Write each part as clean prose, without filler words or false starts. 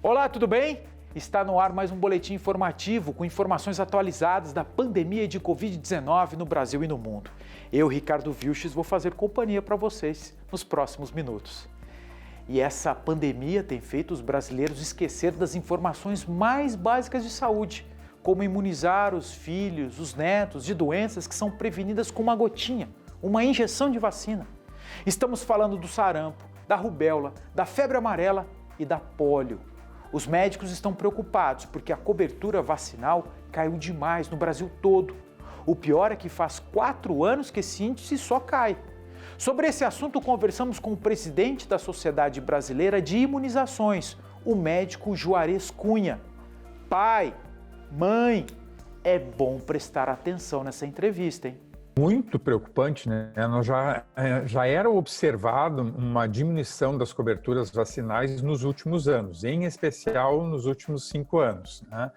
Olá, tudo bem? Está no ar mais um boletim informativo com informações atualizadas da pandemia de Covid-19 no Brasil e no mundo. Eu, Ricardo Vilches, vou fazer companhia para vocês nos próximos minutos. E essa pandemia tem feito os brasileiros esquecer das informações mais básicas de saúde, como imunizar os filhos, os netos de doenças que são prevenidas com uma gotinha, uma injeção de vacina. Estamos falando do sarampo, da rubéola, da febre amarela e da pólio. Os médicos estão preocupados porque a cobertura vacinal caiu demais no Brasil todo. O pior é que faz 4 anos que esse índice só cai. Sobre esse assunto, conversamos com o presidente da Sociedade Brasileira de Imunizações, o médico Juarez Cunha. Pai, mãe, é bom prestar atenção nessa entrevista, hein? Muito preocupante, né? Nós já era observado uma diminuição das coberturas vacinais nos últimos anos, em especial nos últimos 5 anos, né?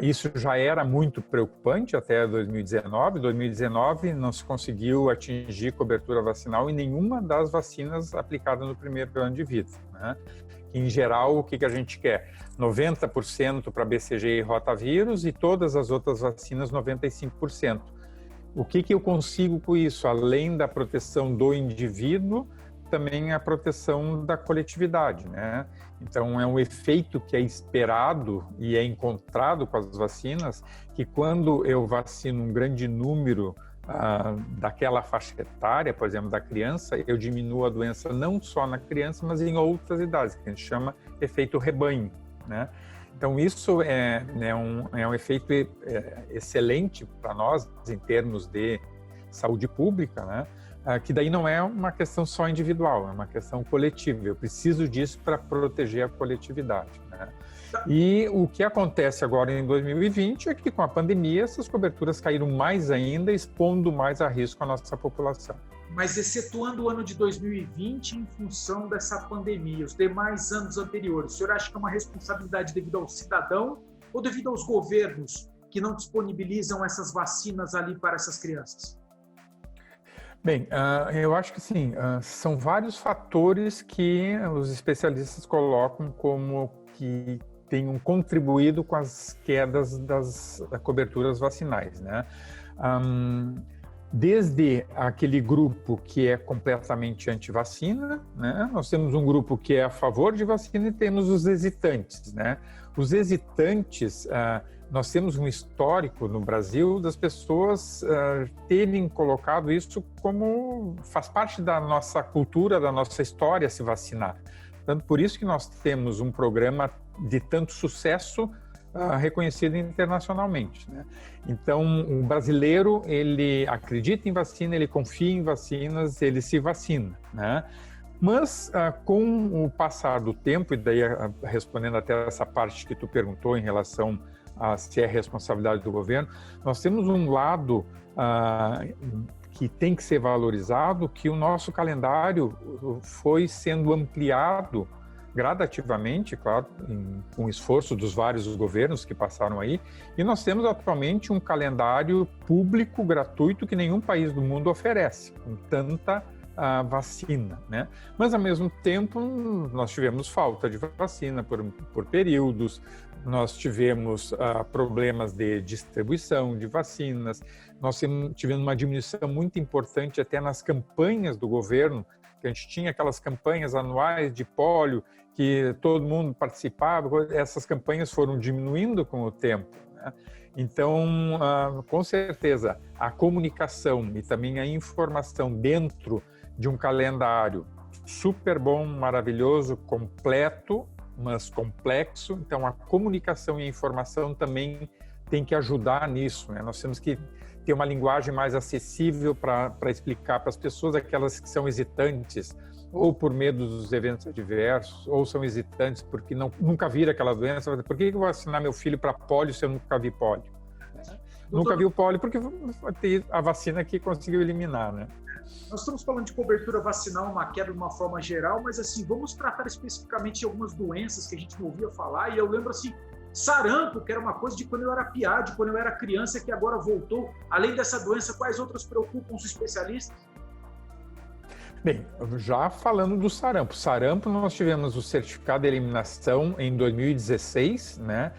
Isso já era muito preocupante até 2019. 2019 não se conseguiu atingir cobertura vacinal em nenhuma das vacinas aplicadas no primeiro ano de vida, né? Em geral, o que a gente quer? 90% para BCG e rotavírus e todas as outras vacinas 95%. O que eu consigo com isso? Além da proteção do indivíduo, também a proteção da coletividade, né? Então, é um efeito que é esperado e é encontrado com as vacinas, que quando eu vacino um grande número daquela faixa etária, por exemplo, da criança, eu diminuo a doença não só na criança, mas em outras idades, que a gente chama efeito rebanho, né? Então, isso é um efeito excelente para nós em termos de saúde pública, né? Que daí não é uma questão só individual, é uma questão coletiva. Eu preciso disso para proteger a coletividade, né? E o que acontece agora em 2020 é que com a pandemia essas coberturas caíram mais ainda, expondo mais a risco a nossa população. Mas excetuando o ano de 2020 em função dessa pandemia, os demais anos anteriores, o senhor acha que é uma responsabilidade devido ao cidadão ou devido aos governos que não disponibilizam essas vacinas ali para essas crianças? Bem, eu acho que sim, são vários fatores que os especialistas colocam como que tenham contribuído com as quedas das coberturas vacinais, né? Desde aquele grupo que é completamente anti-vacina, né? Nós temos um grupo que é a favor de vacina e temos os hesitantes, né? Os hesitantes, nós temos um histórico no Brasil das pessoas terem colocado isso como faz parte da nossa cultura, da nossa história se vacinar. Portanto, por isso que nós temos um programa de tanto sucesso reconhecido internacionalmente, né? Então, o brasileiro, ele acredita em vacina, ele confia em vacinas, ele se vacina, né? Mas, com o passar do tempo, e daí respondendo até essa parte que tu perguntou em relação a se é responsabilidade do governo, nós temos um lado que tem que ser valorizado, que o nosso calendário foi sendo ampliado gradativamente, claro, com o esforço dos vários governos que passaram aí, e nós temos atualmente um calendário público gratuito que nenhum país do mundo oferece, com tanta vacina, né? Mas, ao mesmo tempo, nós tivemos falta de vacina por períodos, nós tivemos problemas de distribuição de vacinas, nós tivemos uma diminuição muito importante até nas campanhas do governo, que a gente tinha aquelas campanhas anuais de pólio, que todo mundo participava, essas campanhas foram diminuindo com o tempo, né? Então, com certeza, a comunicação e também a informação dentro de um calendário super bom, maravilhoso, completo, mas complexo. Então, a comunicação e a informação também tem que ajudar nisso, né? Nós temos que ter uma linguagem mais acessível para explicar para as pessoas, aquelas que são hesitantes, ou por medo dos eventos adversos, ou são hesitantes porque nunca viram aquela doença. Por que eu vou vacinar meu filho para pólio se eu nunca vi pólio? Nunca vi o pólio porque tem a vacina que conseguiu eliminar, né? Nós estamos falando de cobertura vacinal, uma queda de uma forma geral, mas assim, vamos tratar especificamente de algumas doenças que a gente não ouvia falar, e eu lembro assim, sarampo, que era uma coisa de quando eu era piá, de quando eu era criança, que agora voltou. Além dessa doença, quais outras preocupam os especialistas? Bem, já falando do sarampo. Sarampo, nós tivemos o certificado de eliminação em 2016, né?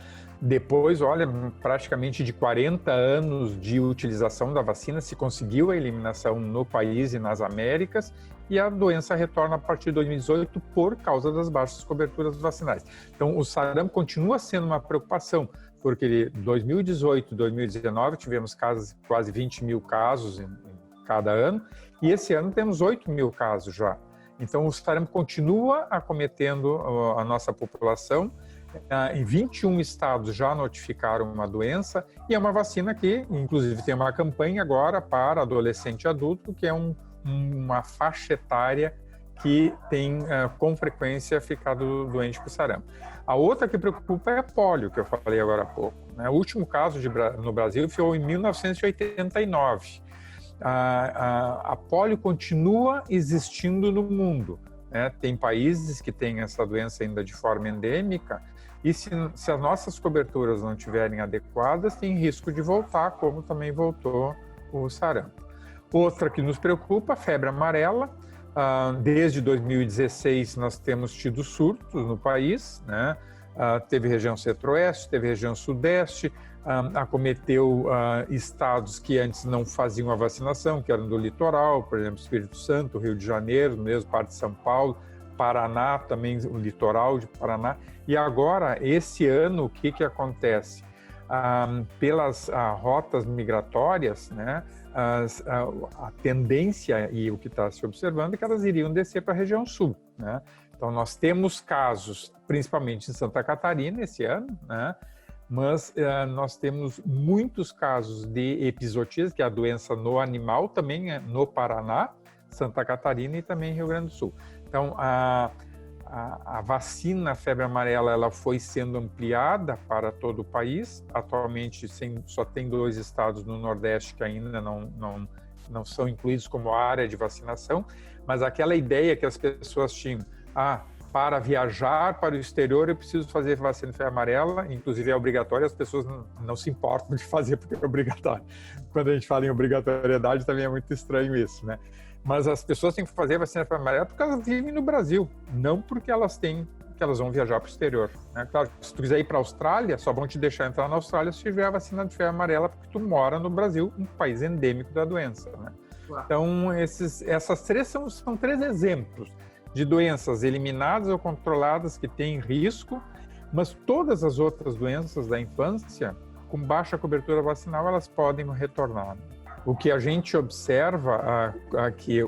Depois, olha, praticamente de 40 anos de utilização da vacina, se conseguiu a eliminação no país e nas Américas, e a doença retorna a partir de 2018 por causa das baixas coberturas vacinais. Então, o sarampo continua sendo uma preocupação, porque em 2018 e 2019 tivemos quase 20 mil casos em cada ano, e esse ano temos 8 mil casos já. Então, o sarampo continua acometendo a nossa população. Em 21 estados já notificaram uma doença, e é uma vacina que, inclusive, tem uma campanha agora para adolescente e adulto, que é uma faixa etária que tem, com frequência, ficado doente com sarampo. A outra que preocupa é a pólio, que eu falei agora há pouco, né? O último caso no Brasil foi em 1989. A pólio continua existindo no mundo, né? Tem países que têm essa doença ainda de forma endêmica, e se as nossas coberturas não estiverem adequadas, tem risco de voltar, como também voltou o sarampo. Outra que nos preocupa, a febre amarela. Desde 2016 nós temos tido surtos no país, né? Teve região centro-oeste, teve região sudeste, acometeu estados que antes não faziam a vacinação, que eram do litoral, por exemplo, Espírito Santo, Rio de Janeiro, mesmo parte de São Paulo, Paraná, também o litoral de Paraná. E agora, esse ano, o que acontece? Pelas rotas migratórias, né, a tendência e o que está se observando é que elas iriam descer para a região sul, né? Então, nós temos casos, principalmente em Santa Catarina esse ano, né? Mas nós temos muitos casos de epizootias, que é a doença no animal, também no Paraná, Santa Catarina e também Rio Grande do Sul. Então, a vacina febre amarela ela foi sendo ampliada para todo o país. Atualmente, só tem 2 estados no Nordeste que ainda não são incluídos como área de vacinação, mas aquela ideia que as pessoas tinham, para viajar para o exterior eu preciso fazer vacina febre amarela, inclusive é obrigatória, as pessoas não se importam de fazer porque é obrigatório. Quando a gente fala em obrigatoriedade também é muito estranho isso, né? Mas as pessoas têm que fazer vacina febre amarela porque elas vivem no Brasil, não porque elas vão viajar para o exterior, né? Claro, se tu quiser ir para a Austrália, só vão te deixar entrar na Austrália se tiver a vacina de febre amarela, porque tu mora no Brasil, um país endêmico da doença, né? Claro. Então, essas 3 são 3 exemplos de doenças eliminadas ou controladas que têm risco, mas todas as outras doenças da infância, com baixa cobertura vacinal, elas podem retornar. O que a gente observa,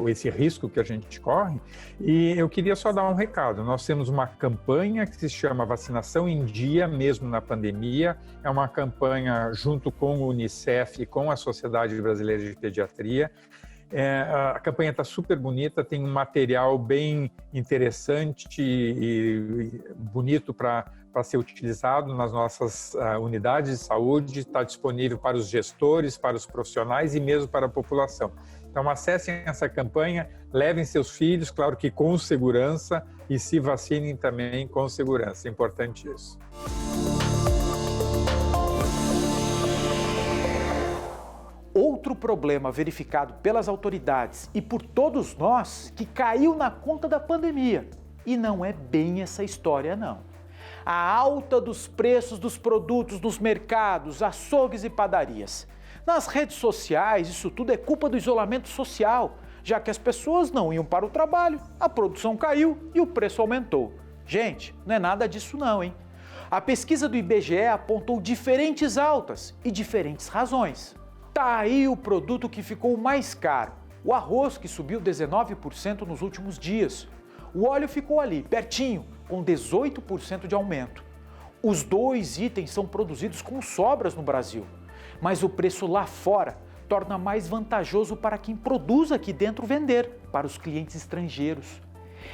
esse risco que a gente corre, e eu queria só dar um recado. Nós temos uma campanha que se chama Vacinação em Dia, mesmo na pandemia. É uma campanha junto com o Unicef e com a Sociedade Brasileira de Pediatria. A campanha está super bonita, tem um material bem interessante e bonito para ser utilizado nas nossas unidades de saúde, está disponível para os gestores, para os profissionais e mesmo para a população. Então, acessem essa campanha, levem seus filhos, claro que com segurança, e se vacinem também com segurança. É importante isso. Outro problema verificado pelas autoridades e por todos nós que caiu na conta da pandemia. E não é bem essa história, não. A alta dos preços dos produtos nos mercados, açougues e padarias. Nas redes sociais, isso tudo é culpa do isolamento social, já que as pessoas não iam para o trabalho, a produção caiu e o preço aumentou. Gente, não é nada disso não, hein? A pesquisa do IBGE apontou diferentes altas e diferentes razões. Tá aí o produto que ficou mais caro, o arroz, que subiu 19% nos últimos dias. O óleo ficou ali, pertinho, com 18% de aumento. Os 2 itens são produzidos com sobras no Brasil, mas o preço lá fora torna mais vantajoso para quem produz aqui dentro vender para os clientes estrangeiros.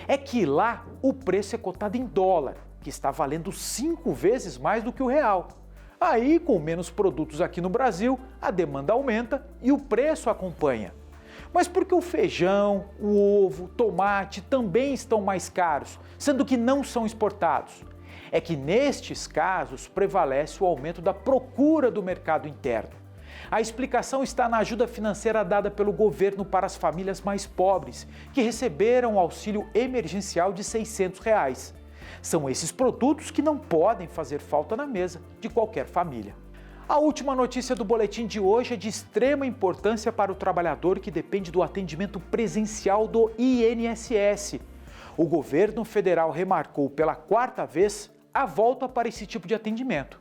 É que lá o preço é cotado em dólar, que está valendo 5 vezes mais do que o real. Aí, com menos produtos aqui no Brasil, a demanda aumenta e o preço acompanha. Mas por que o feijão, o ovo, tomate também estão mais caros, sendo que não são exportados? É que nestes casos prevalece o aumento da procura do mercado interno. A explicação está na ajuda financeira dada pelo governo para as famílias mais pobres, que receberam o auxílio emergencial de R$ 600. São esses produtos que não podem fazer falta na mesa de qualquer família. A última notícia do boletim de hoje é de extrema importância para o trabalhador que depende do atendimento presencial do INSS. O governo federal remarcou pela 4ª vez a volta para esse tipo de atendimento.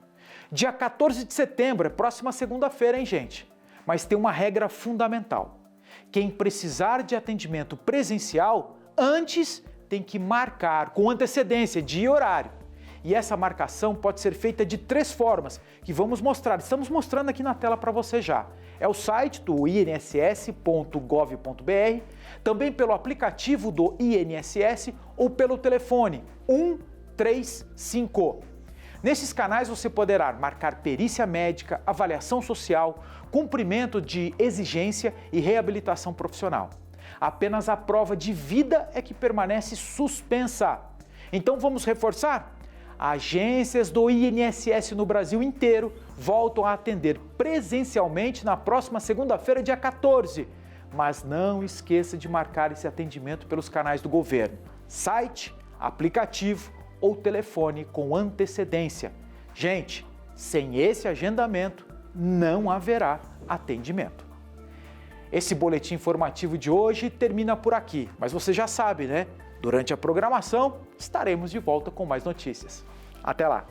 Dia 14 de setembro, é próxima segunda-feira, hein, gente? Mas tem uma regra fundamental. Quem precisar de atendimento presencial, antes tem que marcar com antecedência dia e horário. E essa marcação pode ser feita de 3 formas, que vamos mostrar. Estamos mostrando aqui na tela para você já. É o site do inss.gov.br, também pelo aplicativo do INSS ou pelo telefone 135. Nesses canais você poderá marcar perícia médica, avaliação social, cumprimento de exigência e reabilitação profissional. Apenas a prova de vida é que permanece suspensa. Então vamos reforçar? Agências do INSS no Brasil inteiro voltam a atender presencialmente na próxima segunda-feira, dia 14. Mas não esqueça de marcar esse atendimento pelos canais do governo, site, aplicativo ou telefone com antecedência. Gente, sem esse agendamento, não haverá atendimento. Esse boletim informativo de hoje termina por aqui, mas você já sabe, né? Durante a programação, estaremos de volta com mais notícias. Até lá!